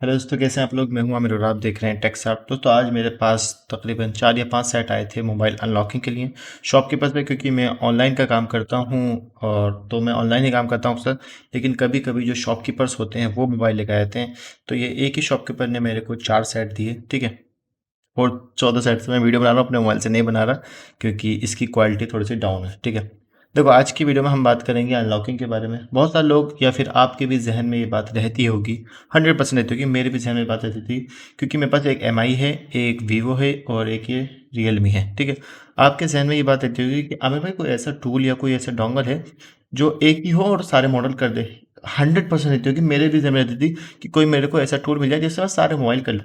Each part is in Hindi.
हेलो दोस्तों, कैसे हैं आप लोग। मैं हूं आमिर और आप देख रहे हैं टेक साथ। दोस्तों आज मेरे पास तकरीबन 4 या 5 सेट आए थे मोबाइल अनलॉकिंग के लिए शॉपकीपर पे, क्योंकि मैं ऑनलाइन का काम करता हूं और तो मैं ऑनलाइन ही काम करता हूं सर। लेकिन कभी कभी जो शॉपकीपर्स होते हैं वो मोबाइल लेकर आते हैं। तो ये एक ही शॉपकीपर ने मेरे को 4 सेट दिए, ठीक है। और 14 सेट से मैं वीडियो बना रहा हूँ, अपने मोबाइल से नहीं बना रहा क्योंकि इसकी क्वालिटी थोड़ी सी डाउन है, ठीक है। देखो, आज की वीडियो में हम बात करेंगे अनलॉकिंग के बारे में। बहुत सारे लोग या फिर आपके भी जहन में ये बात रहती होगी, 100% रहती होगी। मेरे भी जहन में बात रहती थी, क्योंकि मेरे पास एक MI है, एक वीवो है और एक ये रियलमी है, ठीक है। आपके जहन में ये बात रहती होगी कि आमिर भाई कोई ऐसा टूल या कोई ऐसा डोंगल है जो एक ही हो और सारे मॉडल कर दे। 100% रहती होगी, मेरे भी जहन में रहती थी कि कोई मेरे को ऐसा टूल मिल जाए जिससे मैं सारे मोबाइल कर लूँ।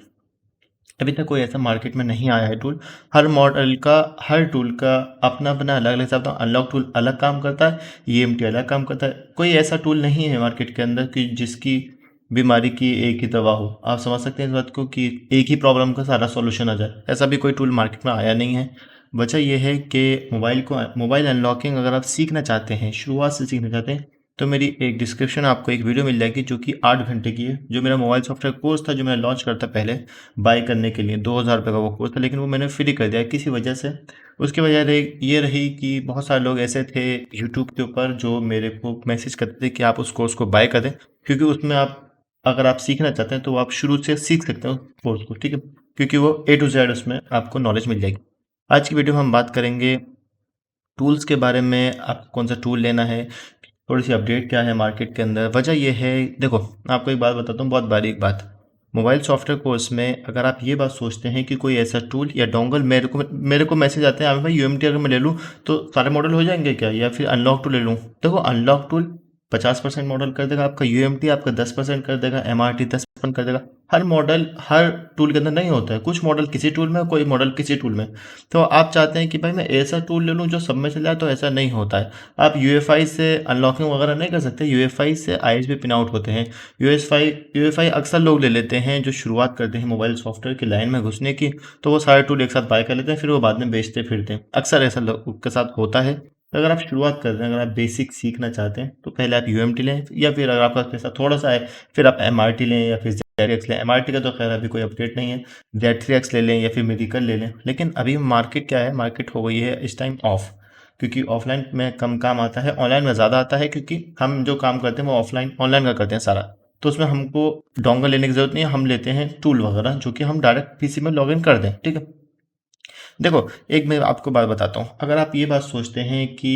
अभी तक कोई ऐसा मार्केट में नहीं आया है टूल। हर मॉडल का, हर टूल का अपना अपना अलग अलग हिसाब था। अनलॉक टूल अलग काम करता है, EMT अलग काम करता है। कोई ऐसा टूल नहीं है मार्केट के अंदर कि जिसकी बीमारी की एक ही दवा हो। आप समझ सकते हैं इस बात को कि एक ही प्रॉब्लम का सारा सॉल्यूशन आ जाए। ऐसा भी कोई टूल मार्केट में आया नहीं है। वजह यह है कि मोबाइल अनलॉकिंग अगर आप सीखना चाहते हैं, शुरुआत से सीखना चाहते हैं, तो मेरी एक डिस्क्रिप्शन आपको एक वीडियो मिल जाएगी जो कि 8 घंटे की है। जो मेरा मोबाइल सॉफ्टवेयर कोर्स था, जो मैंने लॉन्च करता पहले बाय करने के लिए 2000 रुपये का वो कोर्स था, लेकिन वो मैंने फ्री कर दिया किसी वजह से। उसकी वजह ये रही कि बहुत सारे लोग ऐसे थे यूट्यूब के ऊपर जो मेरे को मैसेज करते थे कि आप उस कोर्स को बाय कर दें, क्योंकि उसमें आप, अगर आप सीखना चाहते हैं तो आप शुरू से सीख सकते हैं उस कोर्स को, ठीक है। क्योंकि वो A to Z उसमें आपको नॉलेज मिल जाएगी। आज की वीडियो में हम बात करेंगे टूल्स के बारे में। आप कौन सा टूल लेना है, थोड़ी सी अपडेट क्या है मार्केट के अंदर। वजह यह है, देखो आपको एक बात बताता हूँ, बहुत बारीक बात। मोबाइल सॉफ्टवेयर कोर्स में अगर आप ये बात सोचते हैं कि कोई ऐसा टूल या डोंगल, मेरे को मैसेज आते हैं, आमिर भाई UMT अगर मैं ले लूँ तो सारे मॉडल हो जाएंगे क्या, या फिर अनलॉक टूल ले लूँ। देखो, अनलॉक टूल 50% मॉडल कर देगा आपका, UMT आपका 10% कर देगा, MRT 10% कर देगा। हर मॉडल हर टूल के अंदर नहीं होता है। कुछ मॉडल किसी टूल में, कोई मॉडल किसी टूल में। तो आप चाहते हैं कि भाई मैं ऐसा टूल ले लूँ जो सब में चल जाए, तो ऐसा नहीं होता है। आप UEFI से अनलॉकिंग वगैरह नहीं कर सकते। UEFI से ISP पिन आउट होते हैं। UEFI अक्सर लोग ले लेते हैं जो शुरुआत करते हैं मोबाइल सॉफ्टवेयर की लाइन में घुसने की, तो वो सारे टूल एक साथ बाय कर लेते हैं, फिर वो बाद में बेचते फिरते हैं। अक्सर ऐसा लोगों के साथ होता है। तो अगर आप शुरुआत कर रहे हैं, अगर आप बेसिक सीखना चाहते हैं, तो पहले आप UMT लें, या फिर अगर आपका पैसा थोड़ा सा है फिर आप MRT लें या फिर Z3X लें। MRT का तो खैर अभी कोई अपडेट नहीं है। Z3X ले लें या फिर मेडिकल ले लें। लेकिन अभी मार्केट क्या है, मार्केट हो गई है इस टाइम ऑफ, क्योंकि ऑफलाइन में कम काम आता है, ऑनलाइन में ज़्यादा आता है। क्योंकि हम जो काम करते हैं वो ऑनलाइन का करते हैं सारा। तो उसमें हमको डोंगल लेने की ज़रूरत नहीं है। हम लेते हैं टूल वगैरह जो कि हम डायरेक्ट PC में लॉगिन कर दें, ठीक है। देखो, एक मैं आपको बात बताता हूँ। अगर आप ये बात सोचते हैं कि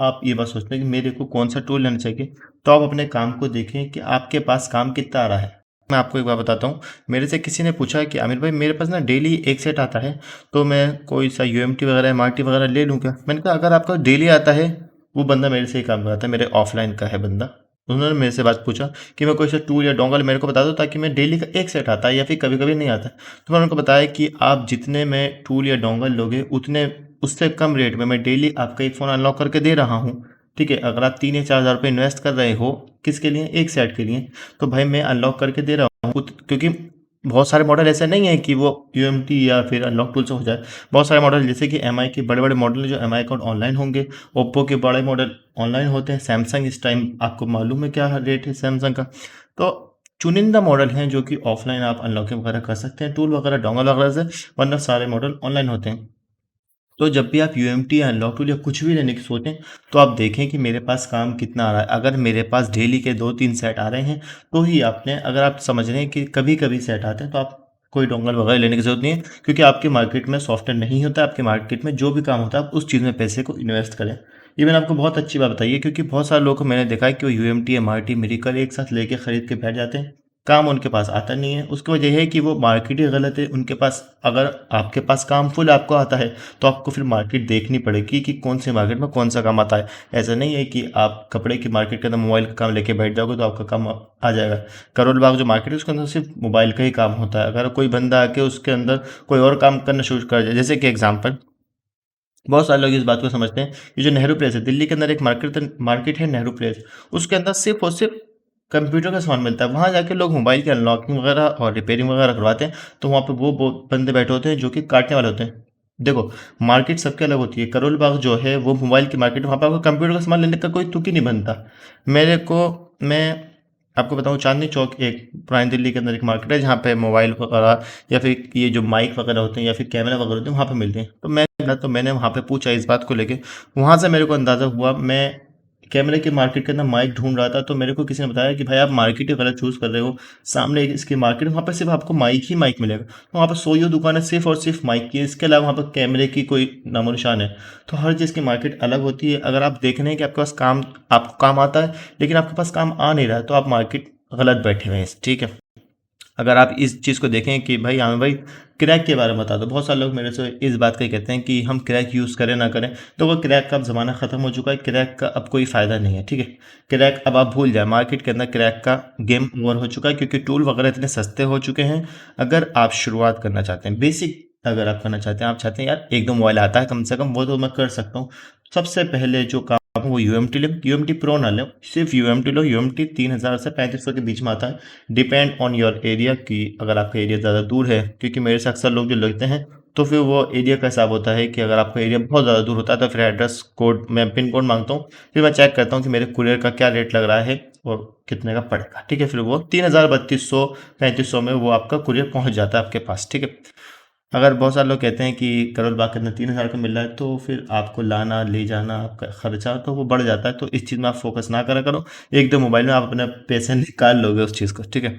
आप ये बात सोचते हैं कि मेरे को कौन सा टूल लेना चाहिए, तो आप अपने काम को देखें कि आपके पास काम कितना आ रहा है। मैं आपको एक बात बताता हूँ। मेरे से किसी ने पूछा कि आमिर भाई मेरे पास ना डेली एक सेट आता है, तो मैं कोई सा UMT वगैरह MRT वगैरह ले लूँ क्या। मैंने कहा अगर आपका डेली आता है, वो बंदा मेरे से ही काम कराता है, मेरे ऑफलाइन का है बंदा। उन्होंने मेरे से बात पूछा कि मैं कोई सा टूल या डोंगल मेरे को बता दो, ताकि मैं डेली का एक सेट आता है या फिर कभी कभी नहीं आता है। तो मैंने उनको बताया कि आप जितने में टूल या डोंगल लोगे, उतने उससे कम रेट में मैं डेली आपका एक फ़ोन अनलॉक करके दे रहा हूँ, ठीक है। अगर आप 3 या 4 हज़ार रुपये इन्वेस्ट कर रहे हो, किसके लिए, एक सेट के लिए, तो भाई मैं अनलॉक करके दे रहा हूँ। क्योंकि बहुत सारे मॉडल ऐसे नहीं है कि वो UMT या फिर अनलॉक टूल से हो जाए। बहुत सारे मॉडल जैसे कि MI के बड़े बड़े मॉडल जो MI अकाउंट ऑनलाइन होंगे, ओप्पो के बड़े मॉडल ऑनलाइन होते हैं, सैमसंग इस टाइम आपको मालूम है क्या रेट है सैमसंग का। तो चुनिंदा मॉडल हैं जो कि ऑफलाइन आप अनलॉकिंग वगैरह कर सकते हैं टूल वगैरह डोंगल वगैरह से, वरना सारे मॉडल ऑनलाइन होते हैं। तो जब भी आप UMT या अनलॉक टूल या कुछ भी लेने की सोचें, तो आप देखें कि मेरे पास काम कितना आ रहा है। अगर मेरे पास डेली के 2-3 सेट आ रहे हैं, तो ही आपने, अगर आप समझ रहे हैं कि कभी कभी सेट आते हैं, तो आप कोई डोंगल वगैरह लेने की जरूरत नहीं है। क्योंकि आपके मार्केट में सॉफ्टवेयर नहीं होता, आपके मार्केट में जो भी काम होता है आप उस चीज़ में पैसे को इन्वेस्ट करें। ये मैंने आपको बहुत अच्छी बात बताई है, क्योंकि बहुत सारे लोगों को मैंने देखा है कि वो UMT MRT मेडिकल एक साथ लेके खरीद के बैठ जाते हैं, काम उनके पास आता नहीं है। उसकी वजह है कि वो मार्केट ही गलत है उनके पास। अगर आपके पास काम फुल आपको आता है, तो आपको फिर मार्केट देखनी पड़ेगी कि कौन से मार्केट में कौन सा काम आता है। ऐसा नहीं है कि आप कपड़े की मार्केट के अंदर मोबाइल का काम लेके बैठ जाओगे तो आपका काम आ जाएगा। करोल बाग जो मार्केट है उसके अंदर सिर्फ मोबाइल का ही काम होता है। अगर कोई बंदा आके उसके अंदर कोई और काम करना शुरू कर जाए, जैसे कि एग्जाम्पल, बहुत सारे लोग इस बात को समझते हैं, ये जो नेहरू प्लेस है दिल्ली के अंदर, एक मार्केट है नेहरू प्लेस, उसके अंदर सिर्फ और सिर्फ कंप्यूटर का सामान मिलता है। वहाँ जाके लोग मोबाइल की अनलॉकिंग वगैरह और रिपेयरिंग वगैरह करवाते हैं। तो वहाँ पे वो बंदे बैठे होते हैं जो कि काटने वाले होते हैं। देखो, मार्केट सबके अलग होती है। करोल बाग जो है वो मोबाइल की मार्केट, वहाँ पर आपको कंप्यूटर का सामान लेने का कोई तुक ही नहीं बनता। मेरे को मैं आपको बताऊँ, चांदनी चौक एक पुरानी दिल्ली के अंदर एक मार्केट है जहाँ पे मोबाइल वगैरह या फिर ये जो माइक वगैरह होते हैं या फिर कैमरा वगैरह होते हैं वहाँ पे मिलते हैं। तो मैंने वहाँ पे पूछा इस बात को लेके। वहाँ से मेरे को अंदाज़ा हुआ, मैं कैमरे की मार्केट के अंदर माइक ढूंढ रहा था तो मेरे को किसी ने बताया कि भाई आप मार्केट ही गलत चूज़ कर रहे हो। सामने एक इसकी मार्केट है, वहाँ पर सिर्फ आपको माइक ही माइक मिलेगा। तो वहाँ पर सोयो दुकान है सिर्फ और सिर्फ माइक की, इसके अलावा वहाँ पर कैमरे की कोई नामो निशान है। तो हर चीज़ की मार्केट अलग होती है। अगर आप देख रहे हैं कि आपके पास काम, आपको काम आता है लेकिन आपके पास काम आ नहीं रहा है, तो आप मार्केट गलत बैठे हुए हैं, ठीक है। अगर आप इस चीज़ को देखें कि भाई हाँ भाई, क्रैक के बारे में बता दो। बहुत सारे लोग मेरे से इस बात का ही कहते हैं कि हम क्रैक यूज़ करें ना करें, तो वो क्रैक का अब ज़माना ख़त्म हो चुका है। क्रैक का अब कोई फ़ायदा नहीं है, ठीक है। क्रैक अब आप भूल जाए, मार्केट के अंदर क्रैक का गेम ओवर हो चुका है, क्योंकि टूल वगैरह इतने सस्ते हो चुके हैं। अगर आप शुरुआत करना चाहते हैं, बेसिक अगर आप करना चाहते हैं, आप चाहते हैं यार एक दो मोबाइल आता है कम से कम, वो तो मैं कर सकता हूँ। सबसे पहले जो काम वो यूएमटी लें, यूएमटी प्रो ना लें, सिर्फ यूएमटी लो। यूएमटी 3000 से 3500 के बीच में आता है, डिपेंड ऑन योर एरिया की। अगर आपका एरिया ज़्यादा दूर है, क्योंकि मेरे से अक्सर लोग जो लगते हैं तो फिर वो एरिया का हिसाब होता है कि अगर आपका एरिया बहुत ज़्यादा दूर होता है तो फिर एड्रेस कोड, मैं पिन कोड मांगता हूँ। फिर मैं चेक करता हूँ कि मेरे कुरियर का क्या रेट लग रहा है और कितने का पड़ेगा, ठीक है। फिर वो 3000, 3200, 3500 में वो आपका कुरियर पहुँच जाता है आपके पास, ठीक है। अगर बहुत सारे लोग कहते हैं कि करोल बाग के अंदर 3000 का मिल रहा है, तो फिर आपको लाना ले जाना आपका खर्चा तो वो बढ़ जाता है। तो इस चीज़ में आप फोकस ना करा करो। एक दो मोबाइल में आप अपने पैसे निकाल लोगे उस चीज़ को, ठीक है।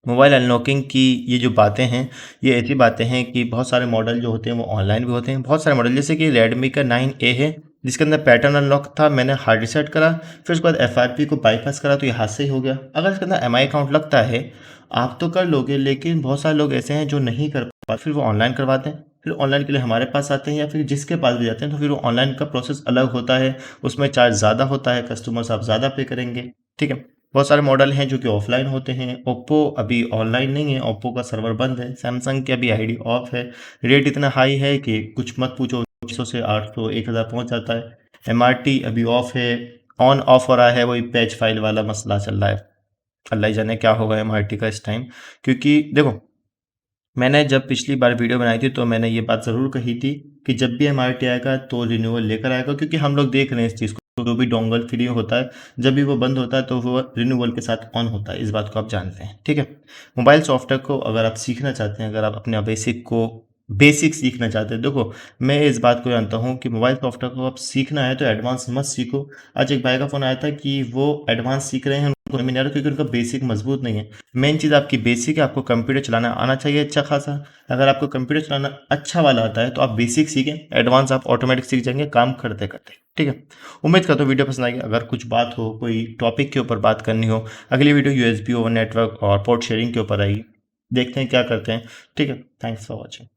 मोबाइल अनलॉकिंग की ये जो बातें हैं, ये ऐसी बातें हैं कि बहुत सारे मॉडल जो होते हैं वो ऑनलाइन भी होते हैं। बहुत सारे मॉडल, जैसे कि रेडमी का 9A है जिसके अंदर पैटर्न अनलॉक था, मैंने हार्ड रीसेट करा, फिर उसके बाद FRP को बाईपास करा तो ये हाथ से ही हो गया। अगर इसके अंदर MI अकाउंट लगता है आप तो कर लोगे, लेकिन बहुत सारे लोग ऐसे हैं जो नहीं कर पाते, फिर वो ऑनलाइन करवाते हैं। फिर ऑनलाइन के लिए हमारे पास आते हैं या फिर जिसके पास भी जाते हैं, तो फिर वो ऑनलाइन का प्रोसेस अलग होता है, उसमें चार्ज ज़्यादा होता है, कस्टमर्स आप ज़्यादा पे करेंगे, ठीक है। बहुत सारे मॉडल हैं जो कि ऑफलाइन होते हैं। ओप्पो अभी ऑनलाइन नहीं है, ओप्पो का सर्वर बंद है। सैमसंग की अभी आईडी ऑफ है। रेट इतना हाई है कि कुछ मत पूछो, 600 से 800, 1000 पहुंच जाता है। MRT अभी ऑफ है, ऑन ऑफ हो रहा है, वही पैच फाइल वाला मसला चल रहा है। अल्लाह ही जाने क्या होगा MRT का इस टाइम। क्योंकि देखो, मैंने जब पिछली बार वीडियो बनाई थी तो मैंने ये बात ज़रूर कही थी कि जब भी MRT आएगा तो रिन्यूअल लेकर आएगा, क्योंकि हम लोग देख रहे हैं इस चीज़ को। जो भी डोंगल फ्री होता है, जब भी वो बंद होता है तो वो रिन्यूअल के साथ ऑन होता है, इस बात को आप जानते हैं, ठीक है। मोबाइल सॉफ्टवेयर को अगर आप सीखना चाहते हैं, अगर आप अपने बेसिक सीखना चाहते हैं, देखो मैं इस बात को जानता हूँ कि मोबाइल सॉफ्टवेयर को आप सीखना है तो एडवांस मत सीखो। आज एक भाई का फ़ोन आया था कि वो एडवांस सीख रहे हैं, उनको नहीं आ रहा क्योंकि उनका बेसिक मजबूत नहीं है। मेन चीज़ आपकी बेसिक है, आपको कंप्यूटर चलाना आना चाहिए अच्छा खासा। अगर आपको कंप्यूटर चलाना अच्छा वाला आता है तो आप बेसिक सीखें, एडवांस आप ऑटोमेटिक सीख जाएंगे काम करते करते, ठीक है। उम्मीद करता हूँ वीडियो पसंद आएगी। अगर कुछ बात हो, कोई टॉपिक के ऊपर बात करनी हो, अगली वीडियो USB ओवर नेटवर्क और पोर्ट शेयरिंग के ऊपर आएगी। देखते हैं क्या करते हैं, ठीक है। Thanks for watching.